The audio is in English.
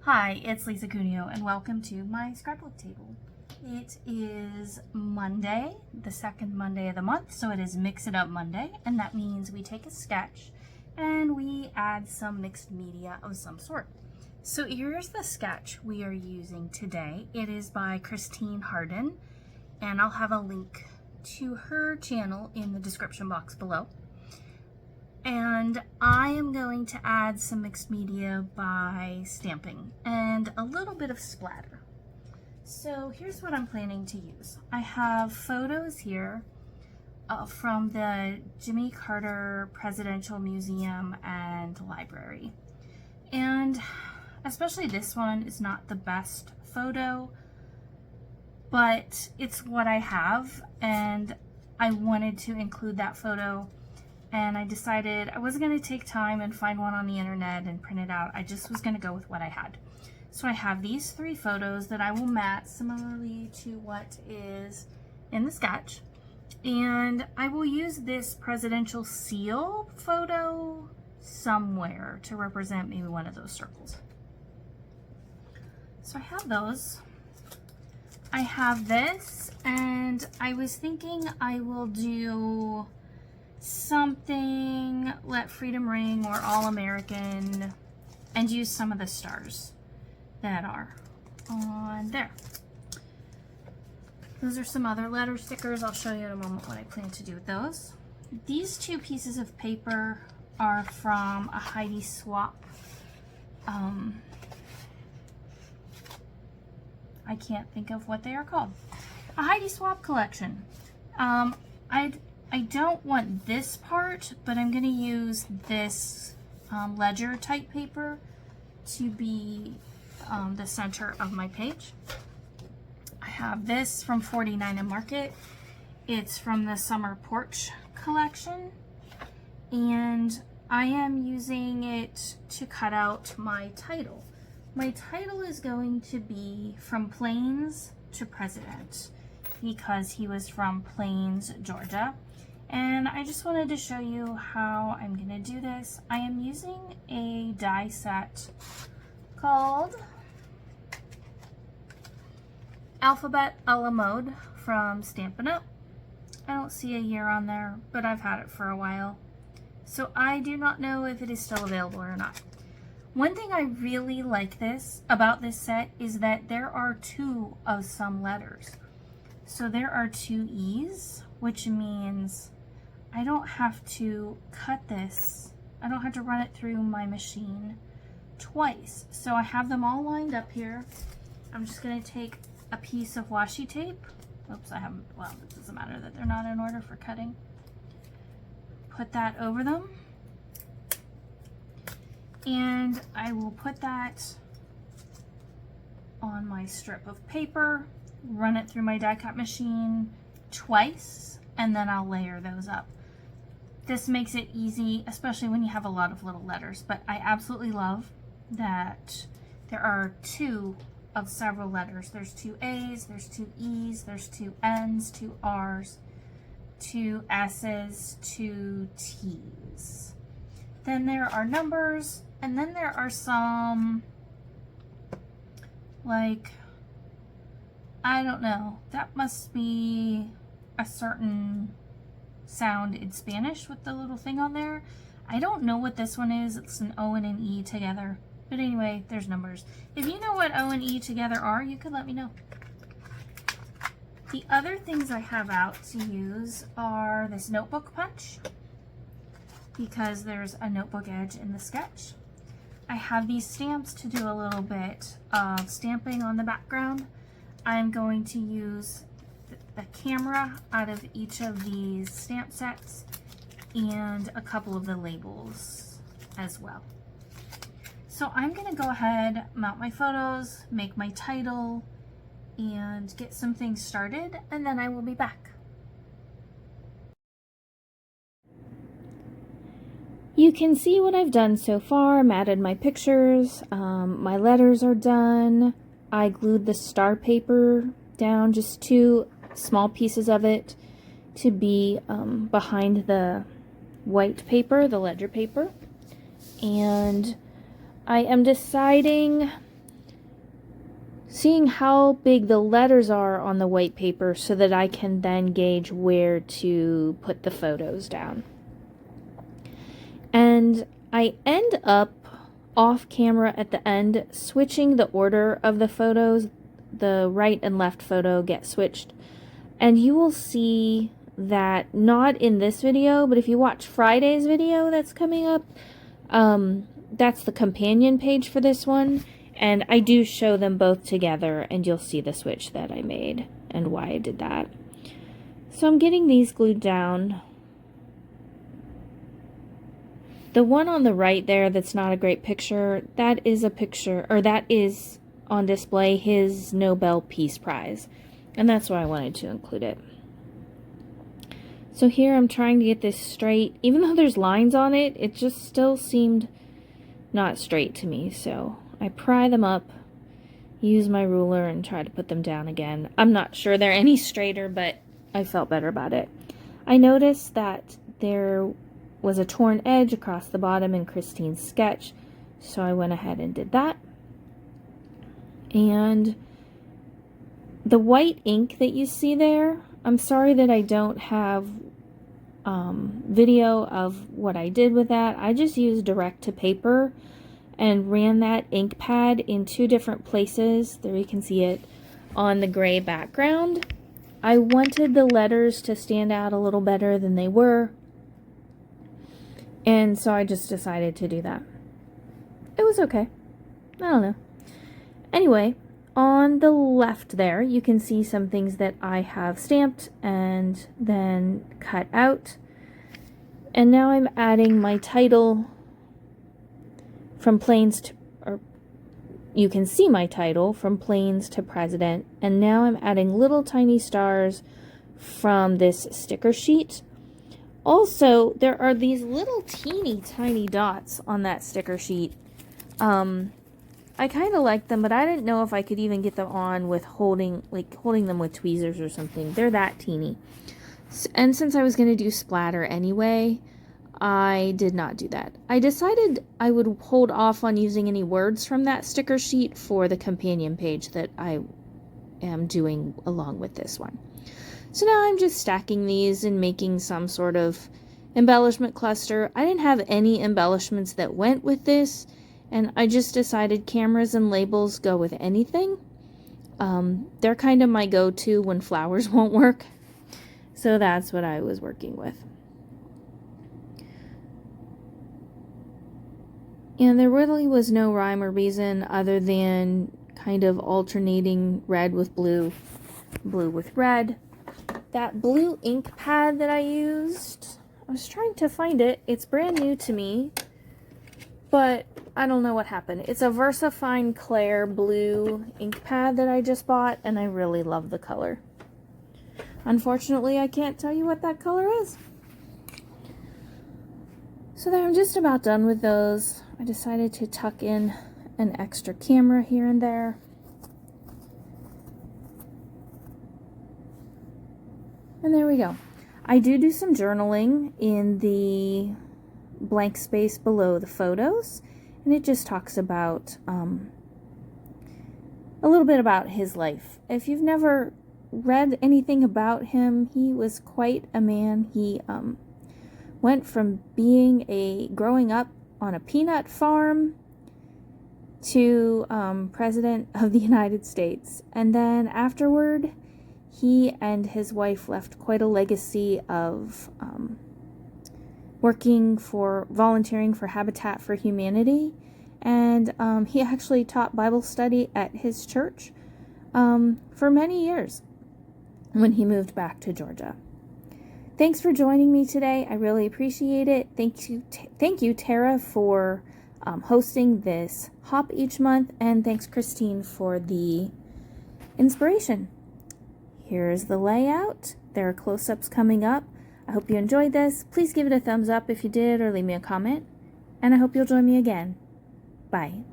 Hi, it's Lisa Cuneo and welcome to my scrapbook table. It is Monday, the second Monday of the month, so it is Mix It Up Monday, and that means we take a sketch and we add some mixed media of some sort. So here's the sketch we are using today. It is by Christine Harden, and I'll have a link to her channel in the description box below. And I am going to add some mixed media by stamping and a little bit of splatter. So here's what I'm planning to use. I have photos here from the Jimmy Carter Presidential Museum and Library. And especially this one is not the best photo, but it's what I have, and I wanted to include that photo. And I decided I wasn't going to take time and find one on the internet and print it out. I just was going to go with what I had. So I have these three photos that I will match similarly to what is in the sketch. And I will use this presidential seal photo somewhere to represent maybe one of those circles. So I have those. I have this, and I was thinking I will do something Let Freedom Ring or All American and use some of the stars that are on there. Those are some other letter stickers. I'll show you in a moment what I plan to do with those. These two pieces of paper are from a Heidi Swapp. I can't think of what they are called. A Heidi Swapp collection. I don't want this part, but I'm going to use this ledger type paper to be the center of my page. I have this from 49 and Market. It's from the Summer Porch collection, and I am using it to cut out my title. My title is going to be From Plains to President, because he was from Plains, Georgia. And I just wanted to show you how I'm going to do this. I am using a die set called Alphabet a la Mode from Stampin' Up. I don't see a year on there, but I've had it for a while. So I do not know if it is still available or not. One thing I really like about this set is that there are two of some letters. So there are two E's, which means I don't have to cut this. I don't have to run it through my machine twice. So I have them all lined up here. I'm just going to take a piece of washi tape. Oops, well, it doesn't matter that they're not in order for cutting. Put that over them. And I will put that on my strip of paper, run it through my die cut machine twice, and then I'll layer those up. This makes it easy, especially when you have a lot of little letters, but I absolutely love that there are two of several letters. There's two A's, there's two E's, there's two N's, two R's, two S's, two T's. Then there are numbers, and then there are some, like, I don't know, that must be a certain sound in Spanish with the little thing on there. I don't know what this one is. It's an O and an E together. But anyway, there's numbers. If you know what O and E together are, you could let me know. The other things I have out to use are this notebook punch, because there's a notebook edge in the sketch. I have these stamps to do a little bit of stamping on the background. I'm going to use the camera out of each of these stamp sets and a couple of the labels as well. So I'm going to go ahead, mount my photos, make my title, and get some things started, and then I will be back. You can see what I've done so far. I've added my pictures, my letters are done. I glued the star paper down, just two small pieces of it to be behind the white paper, the ledger paper. And I am deciding seeing how big the letters are on the white paper so that I can then gauge where to put the photos down. And I end up off camera at the end switching the order of the photos. The right and left photo get switched, and you will see that not in this video, but if you watch Friday's video that's coming up, that's the companion page for this one, and I do show them both together, and you'll see the switch that I made and why I did that. So I'm getting these glued down. The one on the right there that's not a great picture, that is a picture, or that is on display his Nobel Peace Prize. And that's why I wanted to include it. So here I'm trying to get this straight. Even though there's lines on it, it just still seemed not straight to me. So I pry them up, use my ruler, and try to put them down again. I'm not sure they're any straighter, but I felt better about it. I noticed that there was a torn edge across the bottom in Christine's sketch, so I went ahead and did that. And the white ink that you see there, I'm sorry that I don't have video of what I did with that. I just used direct to paper and ran that ink pad in 2 different places. There you can see it on the gray background. I wanted the letters to stand out a little better than they were, and so I just decided to do that. It was okay. I don't know. Anyway, on the left there, you can see some things that I have stamped and then cut out. And now I'm adding my title from Planes to, or you can see my title from Planes to President. And now I'm adding little tiny stars from this sticker sheet. Also, there are these little teeny tiny dots on that sticker sheet. I kind of like them, but I didn't know if I could even get them on with holding them with tweezers or something. They're that teeny. And since I was going to do splatter anyway, I did not do that. I decided I would hold off on using any words from that sticker sheet for the companion page that I am doing along with this one. So now I'm just stacking these and making some sort of embellishment cluster. I didn't have any embellishments that went with this, and I just decided cameras and labels go with anything. They're kind of my go-to when flowers won't work. So that's what I was working with. And there really was no rhyme or reason other than kind of alternating red with blue, blue with red. That blue ink pad that I used, I was trying to find it. It's brand new to me, but I don't know what happened. It's a VersaFine Clair blue ink pad that I just bought, and I really love the color. Unfortunately, I can't tell you what that color is. So there, I'm just about done with those. I decided to tuck in an extra camera here and there. And there we go. I do some journaling in the blank space below the photos, and it just talks about a little bit about his life. If you've never read anything about him, he was quite a man. He went from growing up on a peanut farm to President of the United States, and then afterward he and his wife left quite a legacy of volunteering for Habitat for Humanity, and he actually taught Bible study at his church for many years when he moved back to Georgia. Thanks for joining me today. I really appreciate it. Thank you, Tara, for hosting this hop each month, and thanks, Christine, for the inspiration. Here's the layout. There are close-ups coming up. I hope you enjoyed this. Please give it a thumbs up if you did, or leave me a comment. And I hope you'll join me again. Bye.